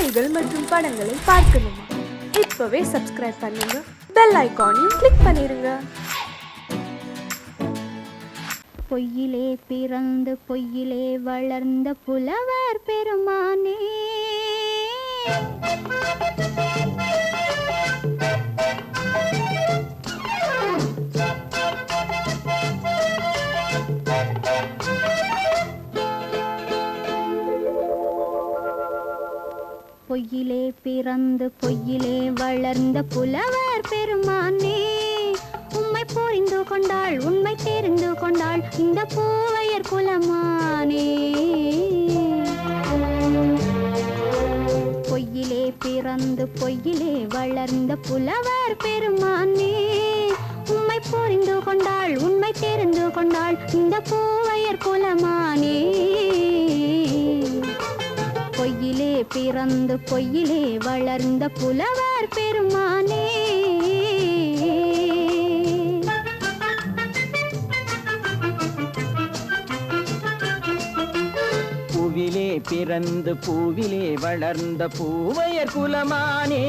செய்திகள் மற்றும் படங்களை பார்க்கணுமா? இப்பவே சப்ஸ்கிரைப் பண்ணுங்க, பெல் ஐகானையும் கிளிக் பண்ணிருங்க. பொய்யிலே பிறந்து பொய்யிலே வளர்ந்த புலவர் பெருமானே, பொய்யிலே பிறந்து பொய்யிலே வளர்ந்த புலவர் பெருமானே, உம்மை புரிந்து கொண்டாள் உண்மை தெரிந்து கொண்டாள் இந்த பூவையர் குலமானே. பொய்யிலே பிறந்து பொய்யிலே வளர்ந்த புலவர் பெருமானே, உம்மை புரிந்து கொண்டாள் உண்மை தெரிந்து கொண்டாள் இந்த பூவையர் குலமானே. பொய்யிலே பிறந்து பொய்யிலே வளர்ந்த புலவர் பெருமானே. பூவிலே பிறந்து பூவிலே வளர்ந்த பூவையர் குலமானே,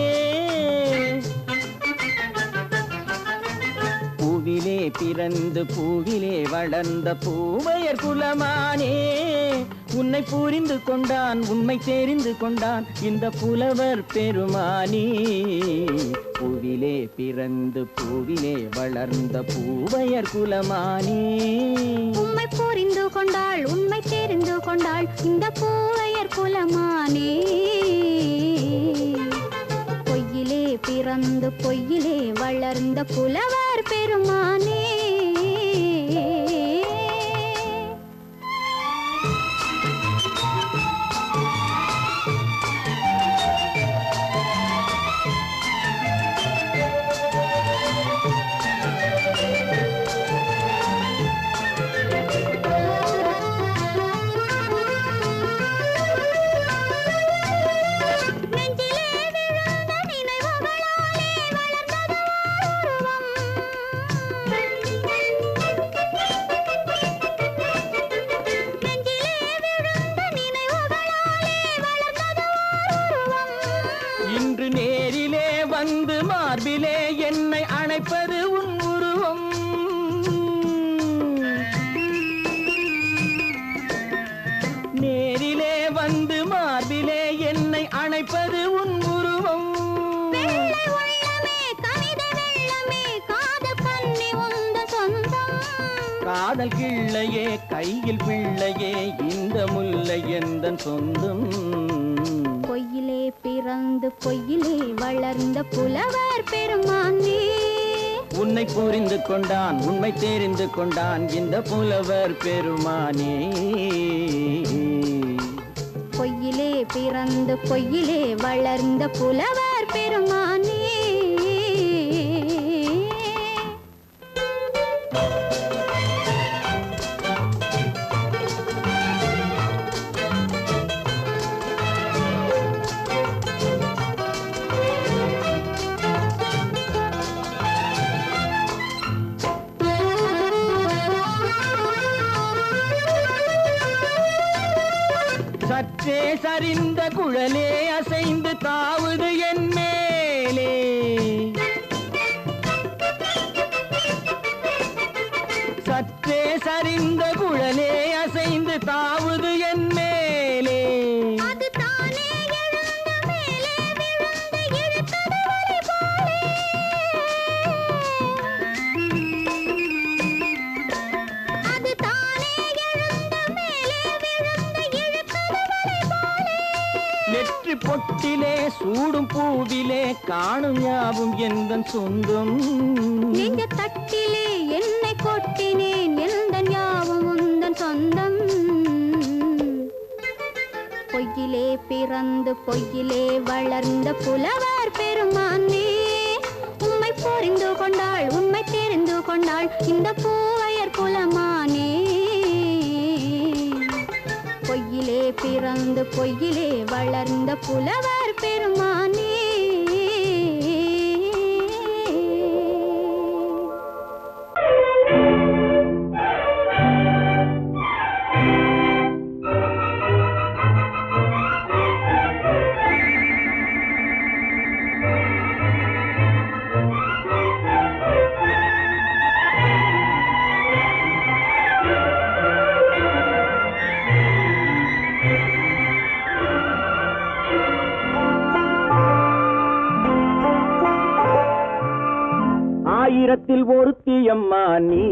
பூவிலே பிறந்து பூவிலே வளர்ந்த பூவையர் குலமானே, உன்னை புரிந்து கொண்டான் உண்மை தெரிந்து கொண்டான் இந்த புலவர் பெருமானே. பூவிலே பிறந்து பூவிலே வளர்ந்த பூவையர் குலமானே, உம்மை புரிந்து கொண்டாள் உண்மை தெரிந்து கொண்டாள் இந்த பூவையர் குலமானே. பொய்யிலே பிறந்து பொய்யிலே வளர்ந்த புலவர் பெருமானே. இன்று நேரிலே வந்து மார்பிலே என்னை அணைப்பது உன் உருவம், நேரிலே வந்து மார்பிலே என்னை அணைப்பது உன் உருவம். காதல் கிள்ளையே கையில் பிள்ளையே இந்த முல்லை எந்தன் சொந்தம். பொய்யிலே பிறந்து பொய்யிலே வளர்ந்த புலவர் பெருமானே, உன்னை புரிந்து கொண்டான் உண்மை தெரிந்து கொண்டான் இந்த புலவர் பெருமானே. பொய்யிலே பிறந்து பொய்யிலே வளர்ந்த புலவர் பெருமானே. சற்றே சரிந்த குழலே அசைந்து தாவுது என் மேலே, சற்றே சரிந்த குழலே அசைந்து தாவுது என் மேலே. நெற்றி பொட்டிலே சூடும் பூவிலே காணும் யாவும் எந்தன் சொந்தம். நெஞ்ச தட்டிலே என்னை கொட்டினேன் எந்தன் யாவும் உந்தன் சொந்தம். பொய்யிலே பிறந்து பொய்யிலே வளர்ந்த புலவர் பெருமானே, உம்மை புரிந்து கொண்டாள் உண்மை தெரிந்து கொண்டாள் இந்த பூவையர் குலமானே. பொய்யிலே பிறந்து பொய்யிலே வளர்ந்த புலவர் பெருமானே. ஆயிரத்தில் ஒருத்தியம்மா நீ,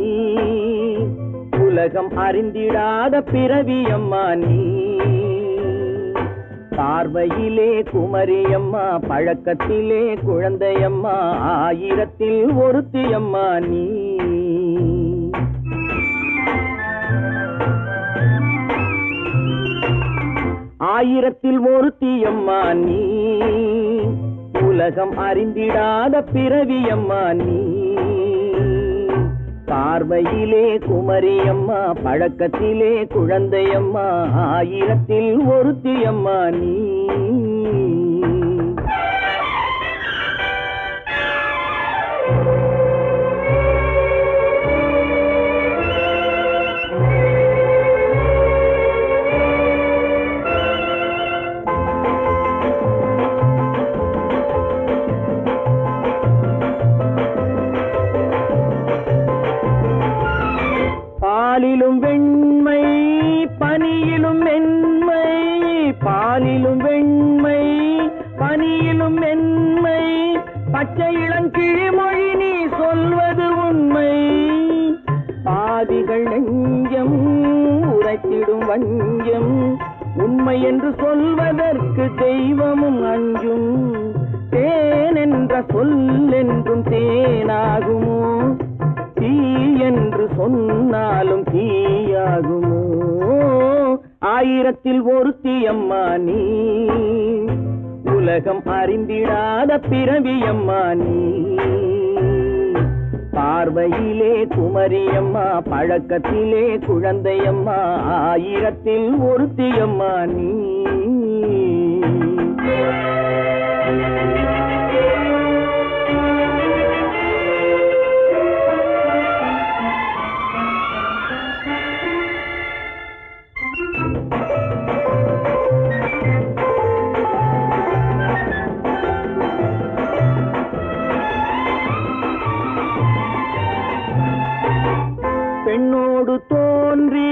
உலகம் அறிந்திடாத பிறவியம்மா நீ. பார்வையிலே குமரியம்மா, பழக்கத்திலே குழந்தையம்மா, ஆயிரத்தில் ஒருத்தியம்மா நீ. ஆயிரத்தில் ஒருத்தியம்மா நீ, உலகம் அறிந்திடாத பிறவியம்மா நீ. பார்வையிலே குமரியம்மா, பழக்கத்திலே குழந்தையம்மா, ஆயிரத்தில் ஒருத்தியம்மா நீ. பாலிலும் வெண்மை பனியிலும் மென்மை, பாலிலும் வெண்மை பனியிலும் மென்மை, பச்சை இளங்கிழிமொழி நீ சொல்வது உண்மை. பாதிகள் நெஞ்சம் உரைத்திடும் வஞ்சம், உண்மை என்று சொல்வதற்கு தெய்வமும் அஞ்சும். தேன் என்ற சொல் என்றும் தேனாகுமோ, தீ என்று சொன்னாலும் தீயாகுமோ. ஆயிரத்தில் ஒருத்தியம்மா நீ, உலகம் அறிந்திடாத பிறவியம்மா நீ. பார்வையிலே குமரியம்மா, பழக்கத்திலே குழந்தையம்மா, ஆயிரத்தில் ஒருத்தியம்மா நீ. பெண்ணோடு தோன்றி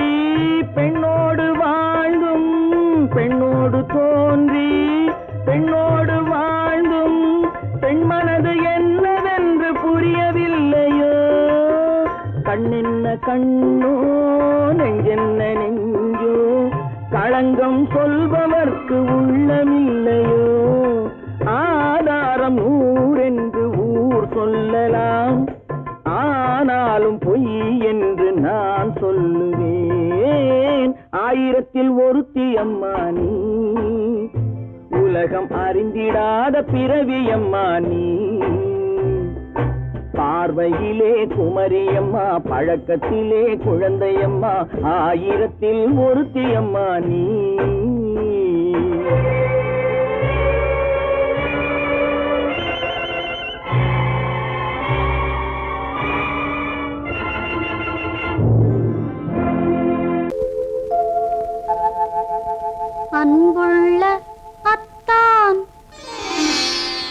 பெண்ணோடு வாழ்ந்தும், பெண்ணோடு தோன்றி பெண்ணோடு வாழ்ந்தும், பெண்மனது என்னவென்று புரியவில்லையோ. கண்ணென்ன கண்ணோ, நெஞ்சென்ன நெஞ்சோ, களங்கம் சொல்பவர்க்கு உள்ளமில்லையோ. ஆதாரம் நூறென்று ஊர் சொல்லலாம், ஆனாலும் பொய் என்று நான் சொல்லுவேன். ஆயிரத்தில் ஒருத்தியம்மா நீ, உலகம் அறிந்திடாத பிறவியம்மா நீ. பார்வையிலே குமரியம்மா, பழக்கத்திலே குழந்தையம்மா, ஆயிரத்தில் ஒருத்தியம்மா நீ. அன்புள்ள அத்தான்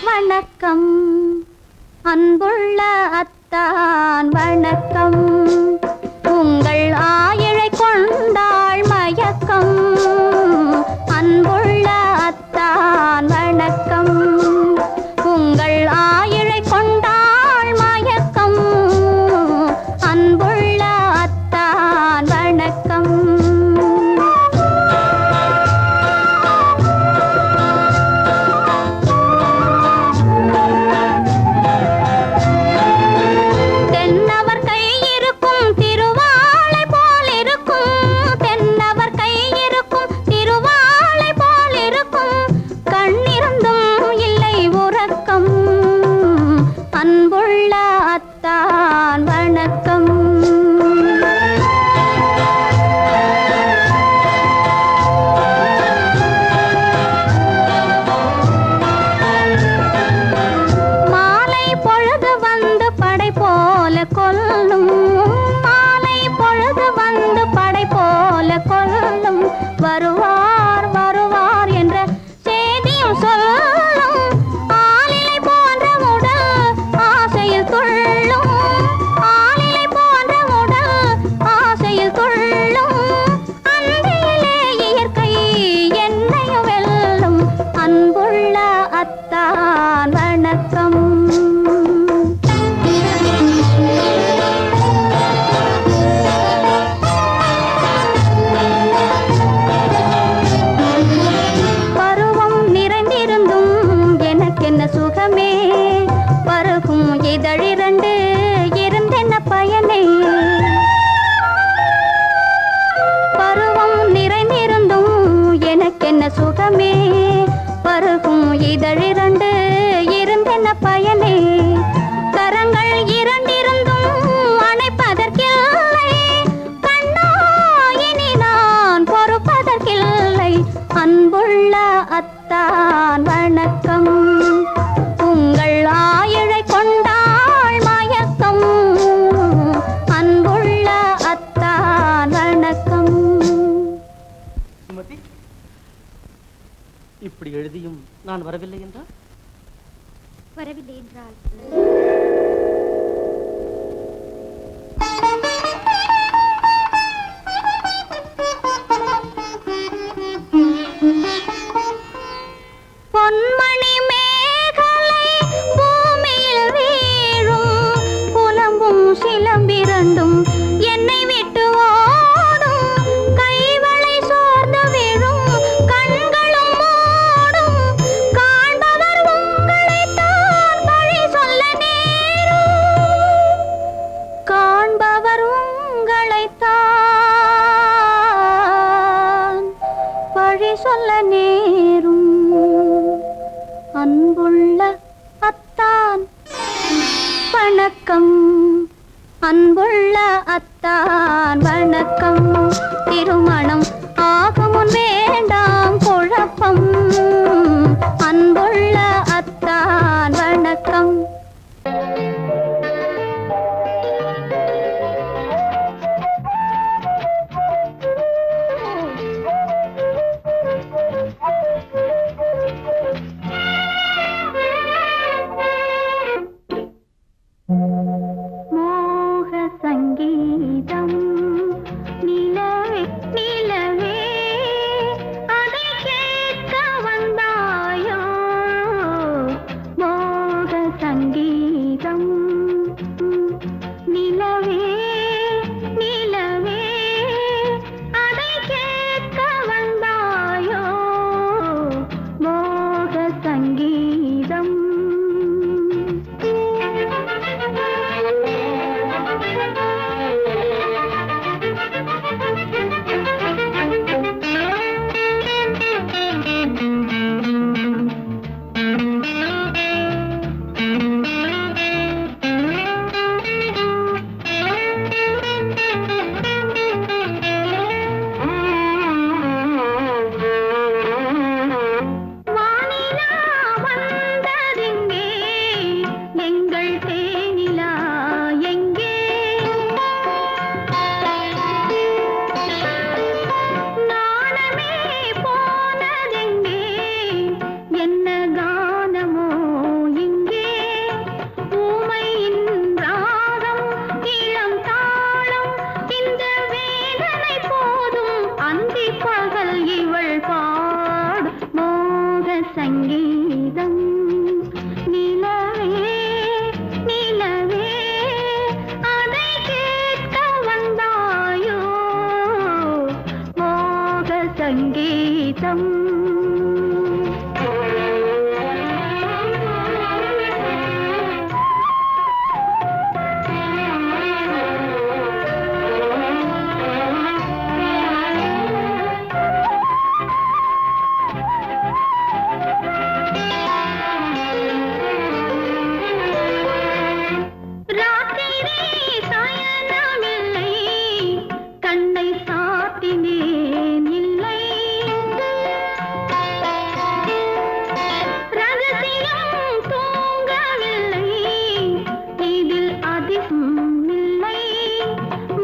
வணக்கம், அன்புள்ள அத்தான் வணக்கம். உங்கள் ஆயிழை கொண்டாள் மயக்கம், அன்புள்ள அத்தான் வணக்கம். உங்கள் ஆயிழை கொண்டாள் மயக்கம், அன்புள்ள அத்தான் வணக்கம். வருவார் வருவார் என்ற செய்தியும் சொல்லும். ஆளிலை போன்ற உடல் ஆசையில் துள்ளும், ஆளிலை போன்ற உடல் ஆசையில் துள்ளும். அன்பிலே இயற்கை என்னையும் வெல்லும், அன்புள்ள அத்தான் வணக்கம். இதழிரண்டு இருந்தென்ன பயனே? கரங்கள் இரண்டிருந்தும் அணைப்பதற்கில்லை. கண்ணா இனி நான் பொறுப்பதற்கில்லை. அன்புள்ள அத்தான் வணக்கம். உங்கள் ஆயுளை கொண்டாள் மயக்கம். அன்புள்ள அத்தான் வணக்கம். சுமதி, இப்படி எழுதியும் நான் வரவில்லை என்றால்? வரவில்லை என்றால் பொன்மணி மேகலை பூமியில் வீழும். புலம்பும் சிலம்பிரண்டும் என்னை விட்டு ஓடும். கைவளை சோர்ந்து விழும், கண்களும் மூடும். காண்பவர் உங்களைத்தான் பழி சொல்ல நேரும். காண்பவர் உங்களைத்தான் பழி சொல்ல நேரும். அன்புள்ள அத்தான் வணக்கம். அன்புள்ள அத்தான் வணக்கம். திருமணம் ஆகமுன் வேண்டாம் குழப்பம். அன்புள்ள அத்தான் வணக்கம். மோக சங்கீதம் நிலவே நிலவே அதை கேட்க வந்தாயோ. மோக சங்கீதம் நிலவே நிலவே அதை கேட்க வந்தாயோ. மோக சங்கீதம் வானிலா வந்ததெங்கே? எங்கள் தேனிலா எங்கே? நாணமே போனதெங்கே? என்ன கானமோ இங்கே? ஊமையின் ராகம் இளம் தாளம். இந்த வேதனை போதும் அந்தி பகல் இவள் பாடு. மோக சங்கீதம் நிலவே நிலவே அதை கேட்க வந்தாயோ. மோக சங்கீதம் ராத்திரி சயனமில்லை. கண்ணை சாத்தினேன் இல்லை. ரகசியம் தூங்கவில்லை. இதில் அதிகம் இல்லை.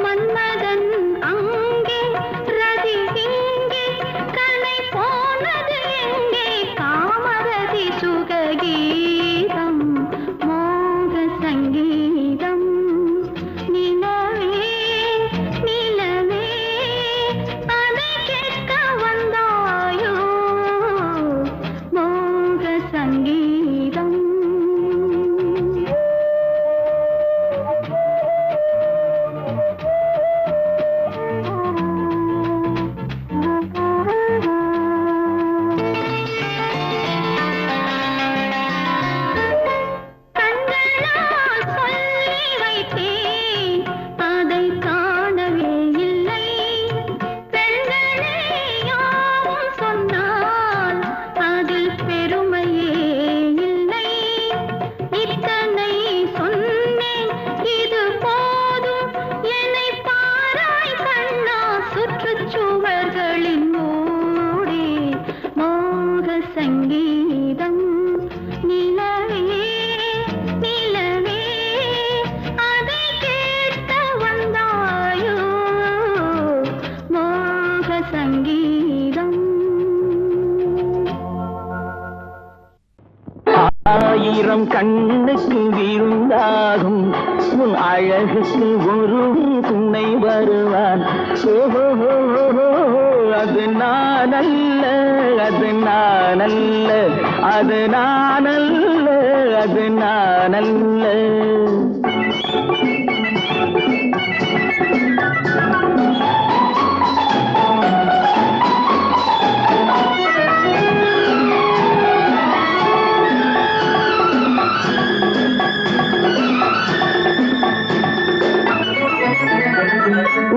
மன்மதன் அங்கே ரதி இங்கே. கண்ணை போனது எங்கே? காமரதி சுககீதம். மோக சங்கீதம் நிலவே நிலவே அதை கேட்க வந்தாயோ. மோக சங்கீதம் ஆயிரம் கண்ணுக்கு விருந்தாகும் உன் அழகுக்கு ஒரு துணை வருவான். ஓஹோ, அது நான் அல்ல, அது நான் அல்ல, அது நான் அல்ல, அது நான் அல்ல.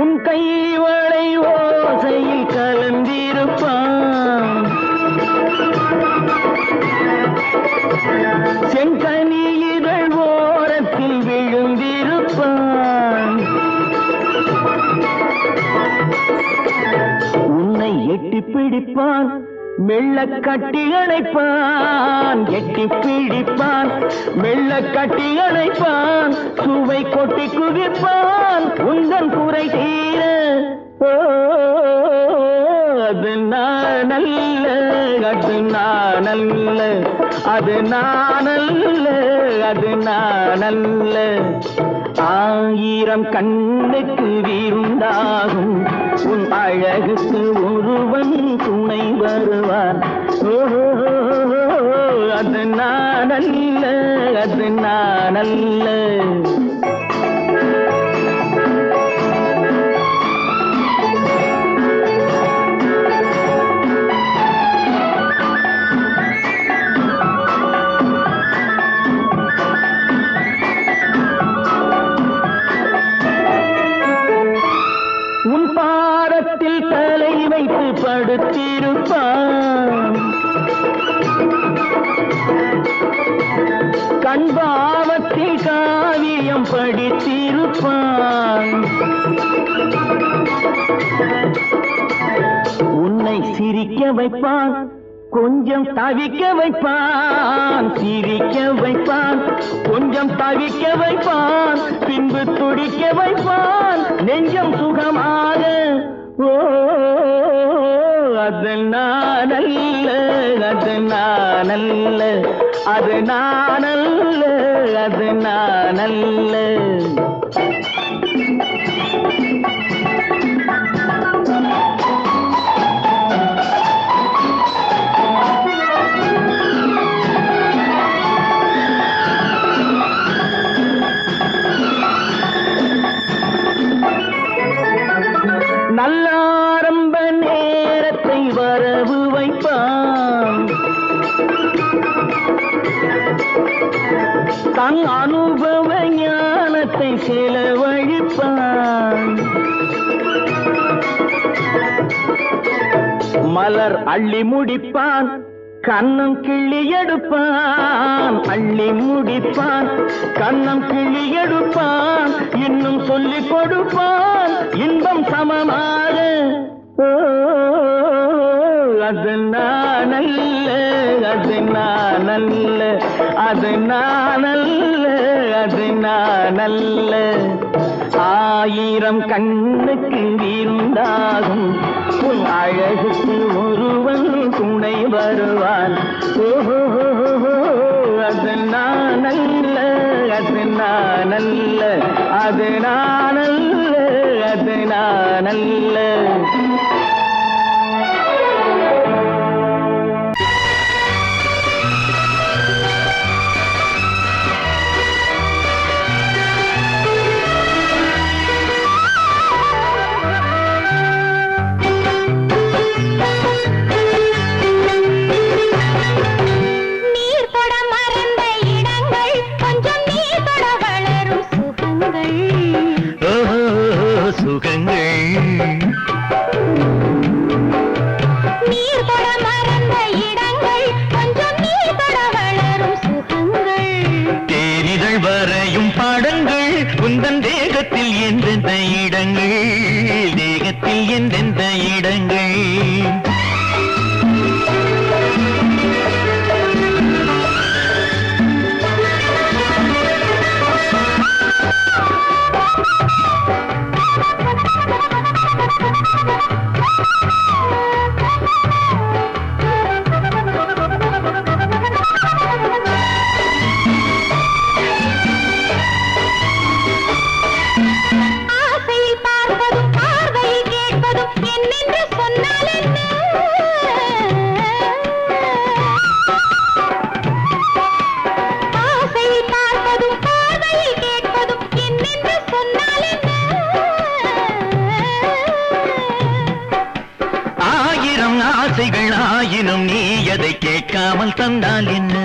உன் கைவளை ஓசையில் கலந்திருப்பான், செங்கனியிதழ் ஓரத்தில் விழுந்திருப்பான். உன்னை எட்டி பிடிப்பான், மெல்ல கட்டி அணைப்பான், எட்டி பிடிப்பான், மெல்ல கட்டி அணைப்பான், சுவை கொட்டி குவிப்பான் உந்தன் குறை தீர. ஓ, அது நான் அல்ல, அது நான் அல்ல, அது நான் அல்ல, அது நான் அல்ல. ஆயிரம் கண்ணுக்கு விருந்தாகும் உன் அழகுக்கு ஒருவன் துணை வருவான். ஓஹோ, அது நான் அல்ல, அது நான் அல்ல. உன் பாதத்தில் தலை வைத்து படுத்திருப்பான், கண்பாவத்தில் காவியம் படித்திருப்பான். உன்னை சிரிக்க வைப்பான், கொஞ்சம் தவிக்க வைப்பான், சிரிக்க வைப்பான், கொஞ்சம் தவிக்க வைப்பான், பின்பு துடிக்க வைப்பான் நெஞ்சம் சுகமாக. ஓ, அது நான் அல்ல, அது நான் அல்ல, அது நான் அல்ல, அது நான் அல்ல. நல்ல ஆரம்ப நேரத்தை வரவு வைப்பான், தன் அனுபவ ஞானத்தை செலவழிப்பான். மலர் அள்ளி முடிப்பான், கண்ணம் கிள்ளி எடுப்பான், அள்ளி முடிப்பான், கண்ணம் கிள்ளி எடுப்பான், இன்னும் சொல்லிக் கொடுப்பான் இன்பம் சமமாக. ஓ, அது நான் அல்ல, அது நான் அல்ல, அது நான் அல்ல, அது நான் அல்ல. ஆயிரம் கண்ணுக்கு விருந்தாகும் உன் அழகுக்கு ஒருவன் துணை வருவான். ஓஹோ, அது நான் அல்ல, அது நான் அல்ல, அது நான் அல்ல, அது நான் அல்ல. உந்தன் தேகத்தில் எந்தெந்த இடங்கள், தேகத்தில் எந்தெந்த இடங்கள். என்ன,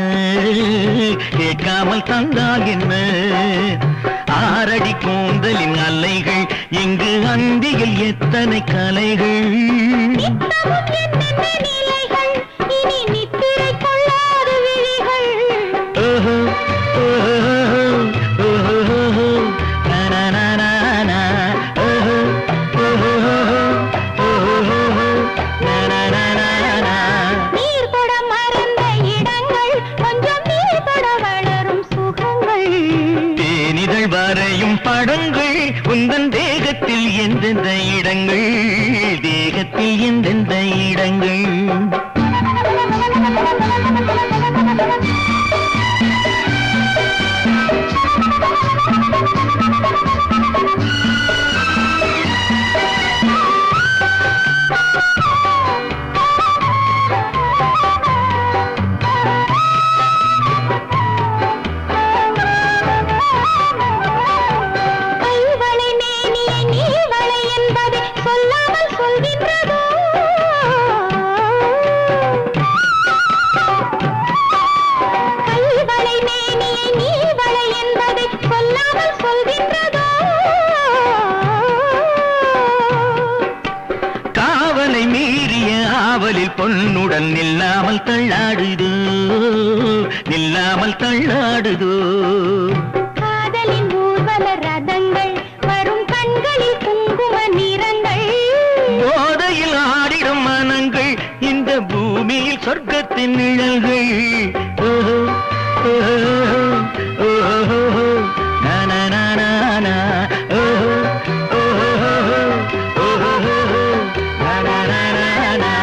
கேட்காமல் தந்தால் என்ன? ஆரடி கூந்தலின் அலைகள் இங்கு அந்தியில் எத்தனை கலைகள். நித்தமும் என்னென்ன நிலைகள், இனி நித்திரை கொள்ளாத விழிகள். ஓஹோ ஓஹோ ஓஹோ நனனனனா ஓஹோ ஓஹோ ஓஹோ நனனனனா. நீர் தொட மறந்த இடங்கள், கொஞ்சம் நீர் தொட வளரும் சுகங்கள். தேனிதழ் வரையும் படங்கள் உந்தன் தேகத்தில் எந்தெந்த இடங்கள், தேகத்தில் எந்தெந்த இடங்கள். கைவளை மேனியை நீவளை என்பதை சொல்லாமல் சொல்கின்றதோ? கைவளை மேனியை நீவளை என்பதை சொல்லாமல் சொல்கின்றதோ? காவலை மீறிய ஆவலில் பொன்னுடன் நில்லாமல் தள்ளாடுதோ, நில்லாமல் தள்ளாடுதோ. காதலின் ஊர்வல ரதங்கள், வரும் கண்களில் குங்கும நிறங்கள். போதையில் ஆடிடும் மனங்கள், இந்த பூமியில் சொர்க்கத்தின் நிழல்கள். ஓஹோ ஓஹோ ஓஹோ நனனனனா ஓஹோ ஓஹோ ஓஹோ நனனனனா.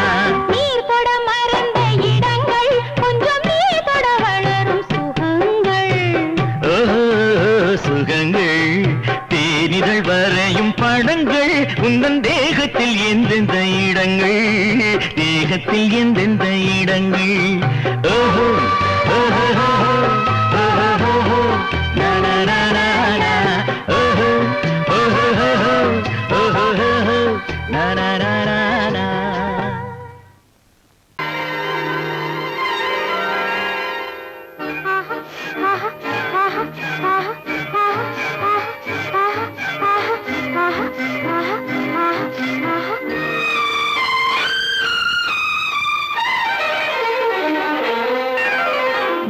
நீர் தொட மறந்த இடங்கள், கொஞ்சம் நீர் தொட வளரும் சுகங்கள். ஓஹோ சுகங்கள், தேனிதழ் வரையும் படங்கள் உந்தன் தேகத்தில் எந்தெந்த இடங்கள், தேகத்தில் எந்தெந்த இடங்கள். ஓஹோ ஓஹோ ஓஹோ நனனனனா ஓஹோ ஓஹோ ஓஹோ நனனனனா.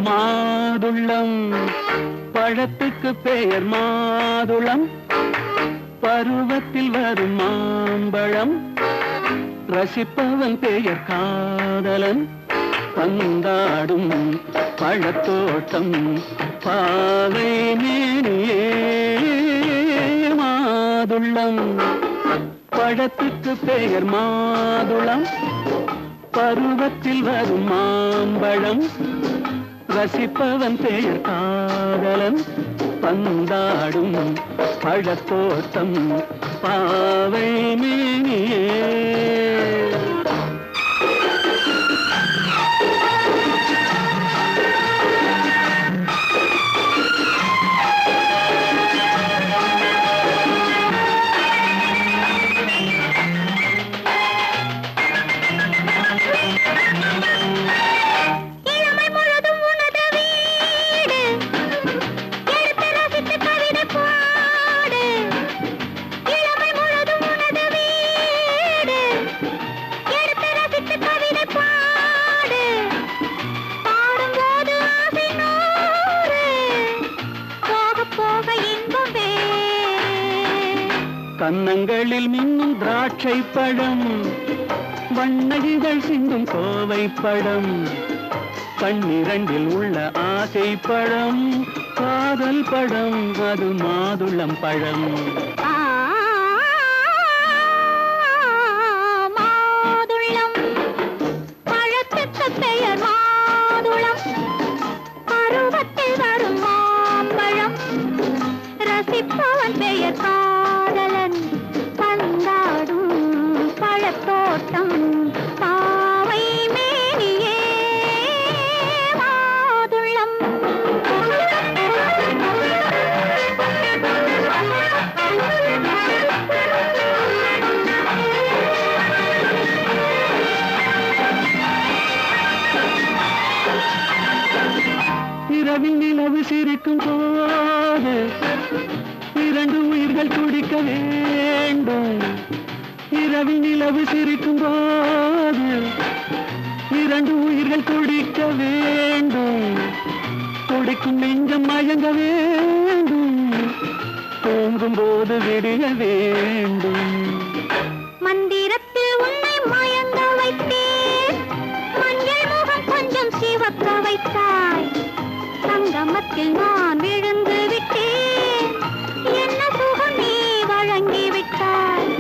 மாதுளம் பழத்துக்கு பெயர் மாதுளம், பருவத்தில் வரும் மாம்பழம். ரசிப்பவன் பெயர் காதலன், பந்தாடும் பழத்தோட்டம் பாவை மேனியே. மாதுளம் பழத்துக்கு பெயர் மாதுளம், பருவத்தில் வரும் மாம்பழம். ரசிப்பவன் பெயர் காதலன், பந்தாடும் பழத்தோட்டம் பாவை மேனியே. இளமை முழுதும் உனது வீடு, எடுத்து ரசித்து கவிதை பாடு. இளமை முழுதும் உனது வீடு, எடுத்து ரசித்து கவிதை பாடு. பாடும்போது ஆசை நூறு, போக போக இன்பம் வேறு. கன்னங்களில் மின்னும் திராட்சை பழம், வண்ணகிகள் சிந்தும் கோவை பழம். கண்ணிரண்டில் உள்ள ஆசை பழம், காதல் பழம், அது மாதுளம் பழம். மாதுளம் பழத்துக்கு பெயர் மாதுளம், பருவத்தில் வரும் மாம்பழம். ரசிப்பவன் பெயர் காதலன், பந்தாடும் பழத்தோட்டம் பாவை மேனியே. மாதுளம் இரவில் நிலவு சிரிக்கும் போது இரண்டு உயிர்கள் துடிக்க வேண்டும். இரவில் நிலவு சிரிக்கும் போது இரண்டு உயிர்கள் துடிக்க வேண்டும். துடிக்கும் நெஞ்சம் மயங்க வேண்டும். தூங்கும் போது விடிய வேண்டும். மந்திரத்தில் உன்னை மயங்க வைத்தேன். மஞ்சள் முகம் கொஞ்சம் சிவக்க வைத்தாய். சங்கமத்தில் நான் விழுந்து விட்டேன். என்ன சுகம் நீ வழங்கி விட்டாய்.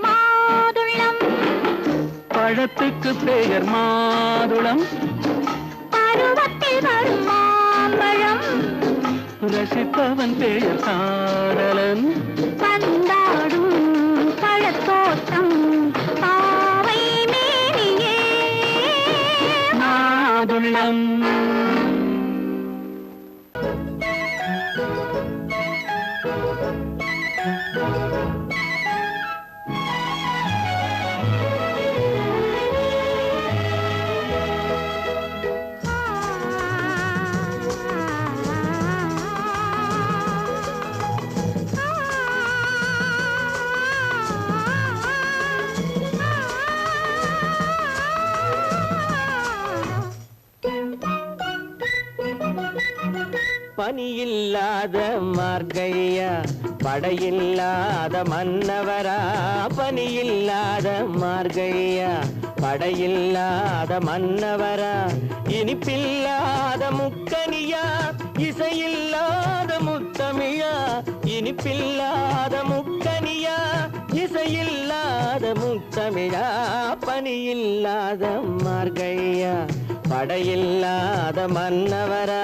மாதுளம் பழத்துக்கு பெயர் மாதுளம். பருவத்தில் வரும் மாம்பழம். ரசிப்பவன் பெயர் காதலன். பந்தாடும் பழத்தோட்டம் பாவை மேனியே மாதுளம். பனியில்லாத மார்கழியா படையில்லாத மன்னவரா. பனியில்லாத மார்கழியா படையில்லாத மன்னவரா. இனிப்பில்லாத முக்கனியா இசையில்லாத முத்தமிழா. இனிப்பில்லாத முக்கனியா இசையில்லாத முத்தமிழா. பனியில்லாத மார்கழியா படையில்லாத மன்னவரா.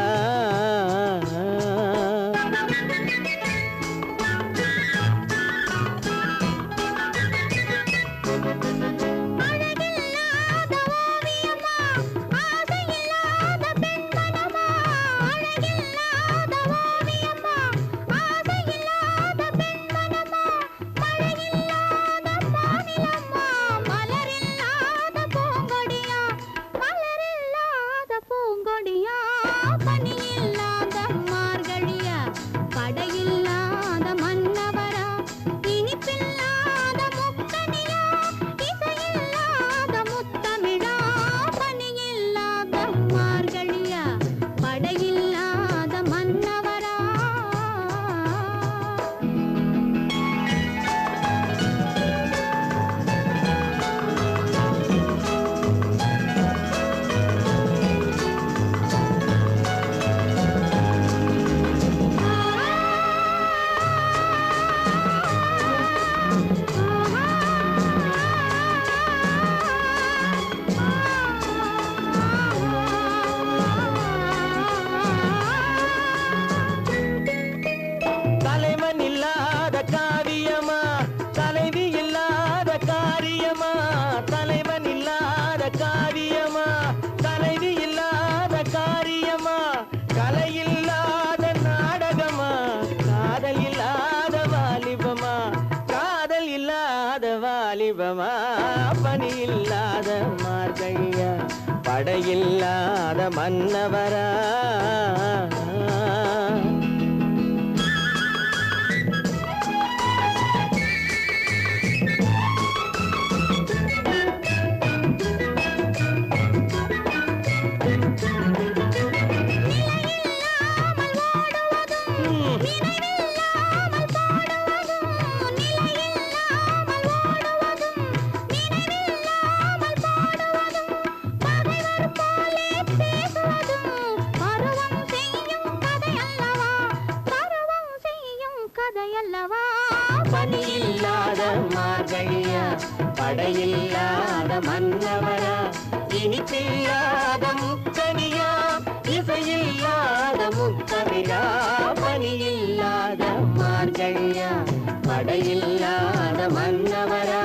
வாலிபமா. பனியில்லாத மார்கழியா படையில்லாத மன்னவரா. பனியில்லாத மார்கழியா படையில்லாத மன்னவரா. இனிப்பில்லாத முக்கனியா இசையில்லாத முத்தமிழா. பனியில்லாத மார்கழியா படையில்லாத மன்னவரா.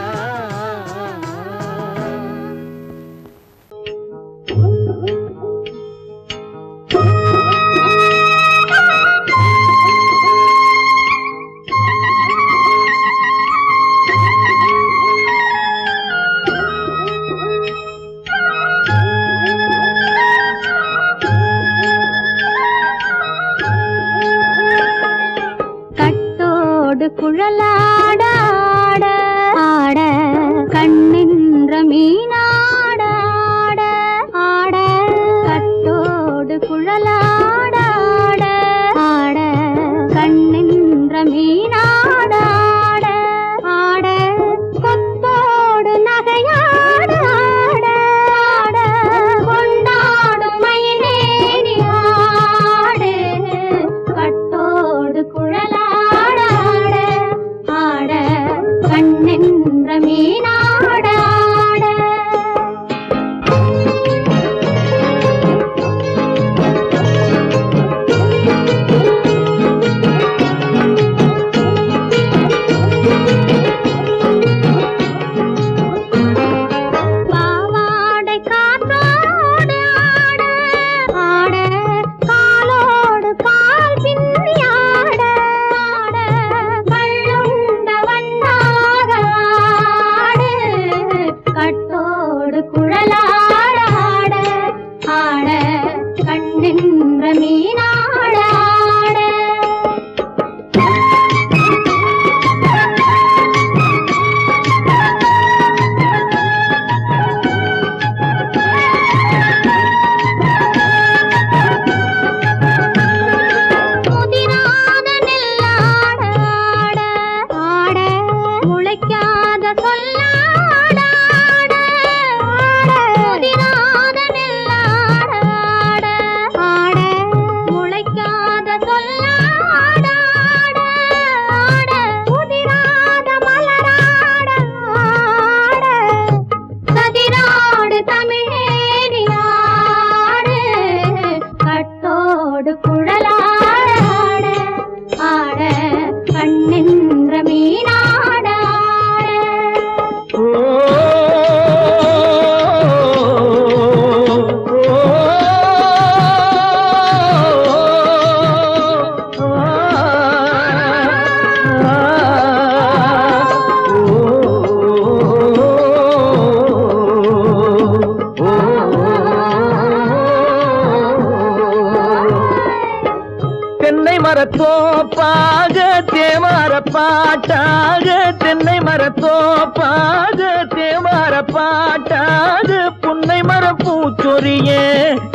தோப்பாக தேவார பாட்டாக தென்னை மரத்தோப்பாக தேவார பாட்டாக புன்னை மர பூச்சொரிய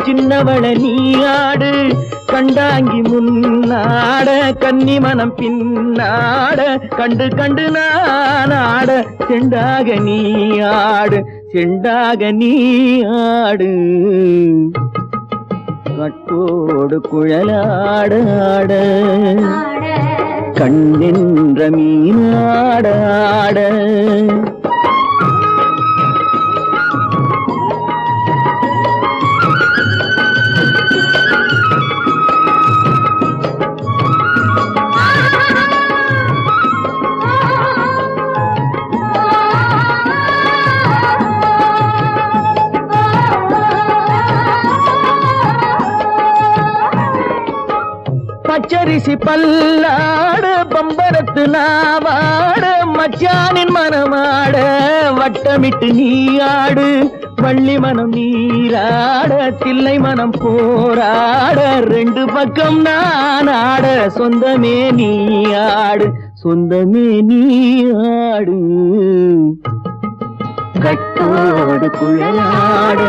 சின்னவள நீயாடு கண்டாங்கி முன்னாட கன்னி மனம் பின்னாட கண்டு கண்டு நானாட செண்டாக நீயாடு செண்டாக நீயாடு கட்டோடு குழலாடாட கண்ணென்ற மீனாடாட பச்சரிசி பல்லாட பம்பரத்து நாவாட மச்சானின் மனமாட வட்டமிட்டு நீயாடு வள்ளி மனம் நீராட தில்லை மனம் போராட ரெண்டு பக்கம் நான் ஆட சொந்தமே நீயாடு சொந்தமே நீயாடு கட்டோடு குழலாட